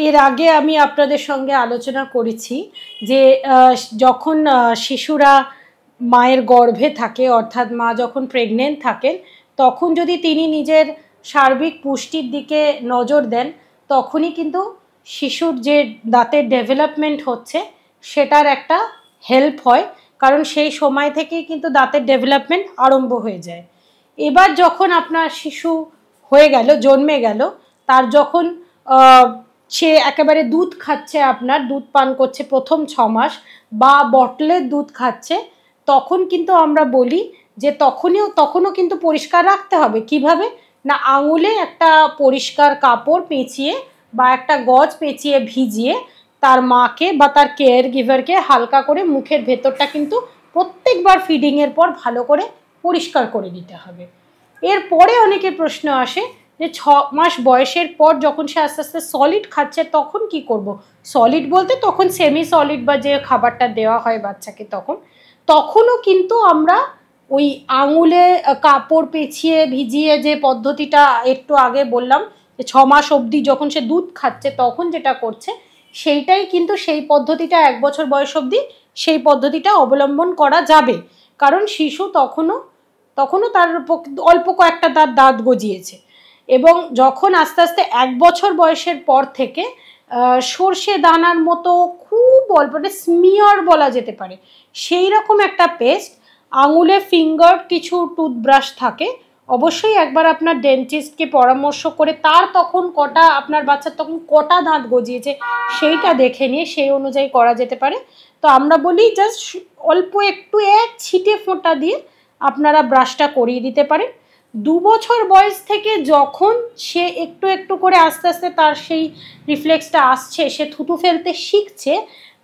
এর আগে আমি আপনাদের সঙ্গে আলোচনা করেছি যে যখন শিশুরা মায়ের গর্ভে থাকে, অর্থাৎ মা যখন প্রেগনেন্ট থাকেন, তখন যদি তিনি নিজের সার্বিক পুষ্টির দিকে নজর দেন, তখনই কিন্তু শিশুর যে দাঁতের ডেভেলপমেন্ট হচ্ছে সেটার একটা হেল্প হয়, কারণ সেই সময় থেকেই কিন্তু দাঁতের ডেভেলপমেন্ট আরম্ভ হয়ে যায়। এবার যখন আপনার শিশু হয়ে গেল, জন্মে গেল, তার যখন সে একেবারে দুধ খাচ্ছে, আপনার দুধ পান করছে প্রথম 6 মাস, বা বটলের দুধ খাচ্ছে, তখন কিন্তু আমরা বলি যে তখনও কিন্তু পরিষ্কার রাখতে হবে। কিভাবে না, আঙুলে একটা পরিষ্কার কাপড় পেঁচিয়ে বা একটা গজ পেঁচিয়ে ভিজিয়ে তার মাকে বা তার কেয়ার গিভারকে হালকা করে মুখের ভেতরটা কিন্তু প্রত্যেকবার ফিডিংয়ের পর ভালো করে পরিষ্কার করে দিতে হবে। এরপরে অনেকের প্রশ্ন আসে যে 6 মাস বয়সের পর যখন সে আস্তে আস্তে সলিড খাচ্ছে তখন কি করব। সলিড বলতে তখন সেমি সলিড বা যে খাবারটা দেওয়া হয় বাচ্চাকে, তখনও কিন্তু আমরা ওই আঙুলে কাপড় পেঁচিয়ে ভিজিয়ে যে পদ্ধতিটা একটু আগে বললাম, যে 6 মাস অবধি যখন সে দুধ খাচ্ছে তখন যেটা করছে, সেইটাই কিন্তু সেই পদ্ধতিটা 1 বছর বয়স অবধি সেই পদ্ধতিটা অবলম্বন করা যাবে। কারণ শিশু তখনও তার অল্প কয়েকটা তার দাঁত গজিয়েছে, এবং যখন আস্তে আস্তে 1 বছর বয়সের পর থেকে সর্ষে দানার মতো খুব অল্প, স্মিয়ার বলা যেতে পারে, সেই রকম একটা পেস্ট, আঙুলে ফিঙ্গার কিছু টুথব্রাশ থাকে, অবশ্যই একবার আপনার ডেন্টিস্টকে পরামর্শ করে তার তখন আপনার বাচ্চার তখন কটা দাঁত গজিয়েছে সেইটা দেখে নিয়ে সেই অনুযায়ী করা যেতে পারে। তো আমরা বলি জাস্ট অল্প একটু এক ছিটে ফোঁটা দিয়ে আপনারা ব্রাশটা করিয়ে দিতে পারেন। 2 বছর বয়স থেকে যখন সে একটু একটু করে আস্তে আস্তে তার সেই রিফ্লেক্সটা আসছে, সে থুতু ফেলতে শিখছে,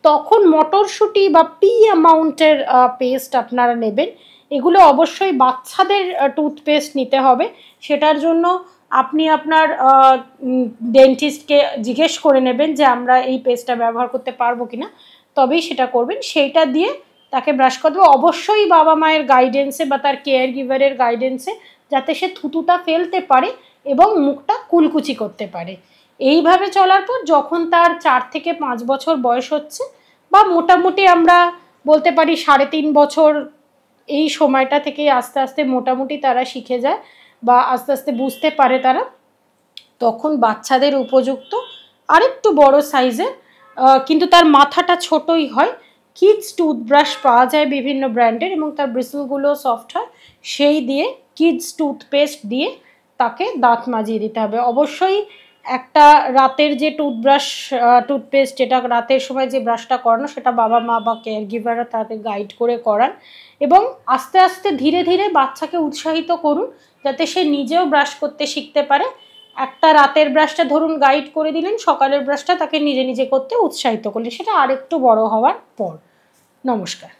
তখন মটরশুঁটি বা পি অ্যামাউন্টের পেস্ট আপনারা নেবেন। এগুলো অবশ্যই বাচ্চাদের টুথপেস্ট নিতে হবে। সেটার জন্য আপনি আপনার ডেন্টিস্টকে জিজ্ঞেস করে নেবেন যে আমরা এই পেস্টটা ব্যবহার করতে পারবো কিনা, তবেই সেটা করবেন। সেইটা দিয়ে তাকে ব্রাশ করতে হবে, অবশ্যই বাবা মায়ের গাইডেন্সে বা তার কেয়ার গিভারের গাইডেন্সে, যাতে সে থুতুটা ফেলতে পারে এবং মুখটা কুলকুচি করতে পারে। এইভাবে চলার পর যখন তার 4 থেকে 5 বছর বয়স হচ্ছে, বা মোটামুটি আমরা বলতে পারি 3.5 বছর, এই সময়টা থেকে আস্তে আস্তে মোটামুটি তারা শিখে যায় বা আস্তে আস্তে বুঝতে পারে তারা, তখন বাচ্চাদের উপযুক্ত আরেকটু বড় সাইজের, কিন্তু তার মাথাটা ছোটই হয়, কিডস টুথব্রাশ পাওয়া যায় বিভিন্ন ব্র্যান্ডের, এবং তার ব্রিসলগুলো সফট হয়, সেই দিয়ে কিডস টুথপেস্ট দিয়ে তাকে দাঁত মাজিয়ে দিতে হবে। অবশ্যই একটা রাতের যে টুথপেস্ট যেটা রাতের সময় যে ব্রাশটা করানো, সেটা বাবা মা বা কেয়ার গিভাররা তাদের গাইড করে করান, এবং আস্তে আস্তে ধীরে ধীরে বাচ্চাকে উৎসাহিত করুন যাতে সে নিজেও ব্রাশ করতে শিখতে পারে। একটা রাতের ব্রাশটা ধরুন গাইড করে দিলেন, সকালের ব্রাশটা তাকে নিজে নিজে করতে উৎসাহিত করলেন, সেটা আরেকটু বড় হওয়ার পর। নমস্কার।